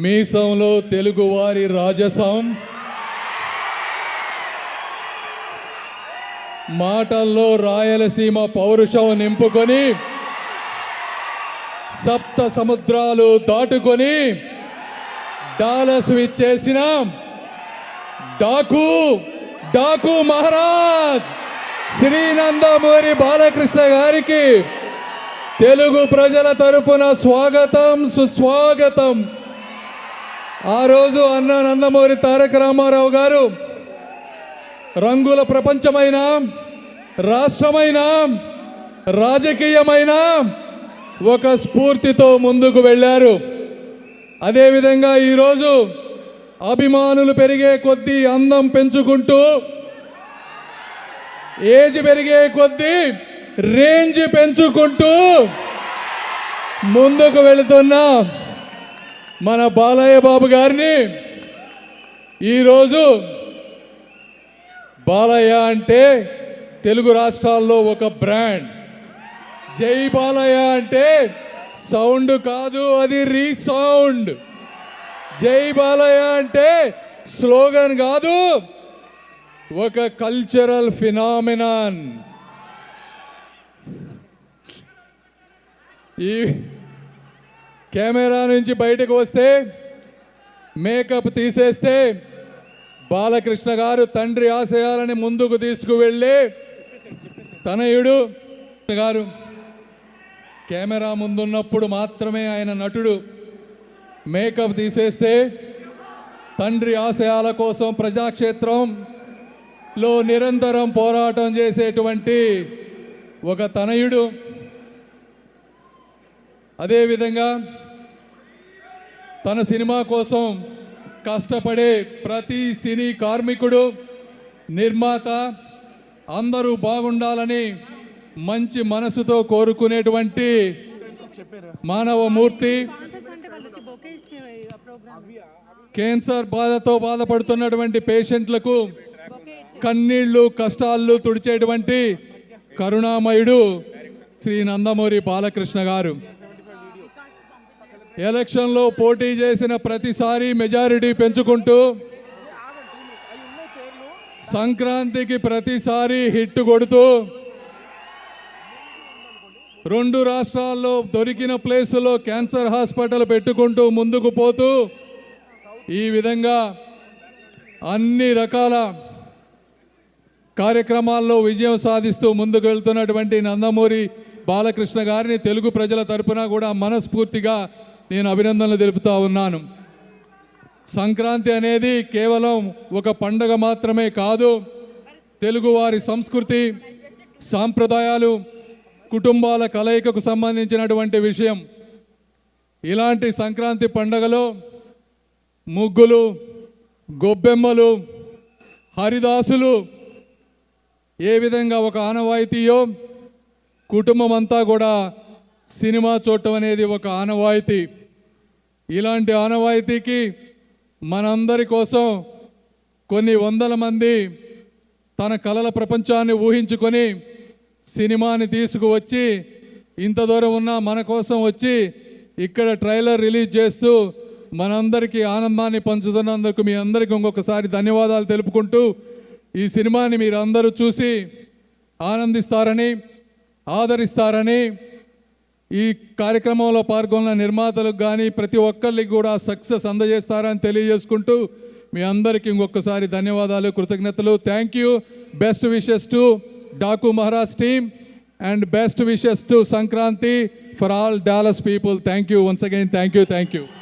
మీసంలో తెలుగువారి రాజసం, మాటల్లో రాయలసీమ పౌరుషం నింపుకొని సప్త సముద్రాలు దాటుకొని డాలస్ విచ్చేసిన డాకు మహారాజ్ శ్రీ నందమూరి బాలకృష్ణ గారికి తెలుగు ప్రజల తరపున స్వాగతం, సుస్వాగతం. ఆ రోజు అన్న నందమూరి తారక రామారావు గారు రంగుల ప్రపంచమైన, రాష్ట్రమైన, రాజకీయమైన ఒక స్ఫూర్తితో ముందుకు వెళ్ళారు. అదేవిధంగా ఈరోజు అభిమానులు పెరిగే కొద్దీ, అందం పెంచుకుంటూ, ఏజ్ పెరిగే కొద్దీ రేంజ్ పెంచుకుంటూ ముందుకు వెళుతున్న మన బాలయ్య బాబు గారిని ఈరోజు బాలయ్య అంటే తెలుగు రాష్ట్రాల్లో ఒక బ్రాండ్. జై బాలయ్య అంటే సౌండ్ కాదు, అది రీసౌండ్. జై బాలయ్య అంటే స్లోగన్ కాదు, ఒక కల్చరల్ ఫినామినాన్. ఈ కెమెరా నుంచి బయటకు వస్తే, మేకప్ తీసేస్తే బాలకృష్ణ గారు తండ్రి ఆశయాలని ముందుకు తీసుకువెళ్ళి తనయుడు గారు కెమెరా ముందున్నప్పుడు మాత్రమే ఆయన నటుడు. మేకప్ తీసేస్తే తండ్రి ఆశయాల కోసం ప్రజాక్షేత్రంలో నిరంతరం పోరాటం చేసేటువంటి ఒక తనయుడు. అదేవిధంగా తన సినిమా కోసం కష్టపడే ప్రతి సినీ కార్మికుడు, నిర్మాత అందరూ బాగుండాలని మంచి మనసుతో కోరుకునేటువంటి మానవమూర్తి. క్యాన్సర్ బాధతో బాధపడుతున్నటువంటి పేషెంట్లకు కన్నీళ్లు, కష్టాలు తుడిచేటువంటి కరుణామయుడు శ్రీ నందమూరి బాలకృష్ణ గారు. ఎలక్షన్లో పోటీ చేసిన ప్రతిసారి మెజారిటీ పెంచుకుంటూ, సంక్రాంతికి ప్రతిసారి హిట్ కొడుతూ, 2 రాష్ట్రాల్లో దొరికిన ప్లేసులో క్యాన్సర్ హాస్పిటల్ పెట్టుకుంటూ ముందుకు పోతూ, ఈ విధంగా అన్ని రకాల కార్యక్రమాల్లో విజయం సాధిస్తూ ముందుకు వెళ్తున్నటువంటి నందమూరి బాలకృష్ణ గారిని తెలుగు ప్రజల తరపున కూడా మనస్ఫూర్తిగా నేను అభినందనలు తెలుపుతా ఉన్నాను. సంక్రాంతి అనేది కేవలం ఒక పండగ మాత్రమే కాదు, తెలుగువారి సంస్కృతి, సాంప్రదాయాలు, కుటుంబాల కలయికకు సంబంధించినటువంటి విషయం. ఇలాంటి సంక్రాంతి పండగలో ముగ్గులు, గొబ్బెమ్మలు, హరిదాసులు ఏ విధంగా ఒక ఆనవాయితీయో, కుటుంబం అంతా కూడా సినిమా చూడటం అనేది ఒక ఆనవాయితీ. ఇలాంటి ఆనవాయితీకి మనందరి కోసం కొన్ని వందల మంది తన కలల ప్రపంచాన్ని ఊహించుకొని సినిమాని తీసుకువచ్చి ఇంత దూరం ఉన్న మన కోసం వచ్చి ఇక్కడ ట్రైలర్ రిలీజ్ చేస్తూ మనందరికీ ఆనందాన్ని పంచుతున్నందుకు మీ అందరికీ ఇంకొకసారి ధన్యవాదాలు తెలుపుకుంటూ, ఈ సినిమాని మీరు అందరూ చూసి ఆనందిస్తారని, ఆదరిస్తారని, ఈ కార్యక్రమంలో పాల్గొన్న నిర్మాతలకు కానీ ప్రతి ఒక్కరికి కూడా సక్సెస్ అందజేస్తారని తెలియజేసుకుంటూ మీ అందరికీ ఇంకొకసారి ధన్యవాదాలు, కృతజ్ఞతలు. Thank you. Best wishes to Daaku Maharaj team and best wishes to Sankranti for all Dallas people. Thank you once again. Thank you.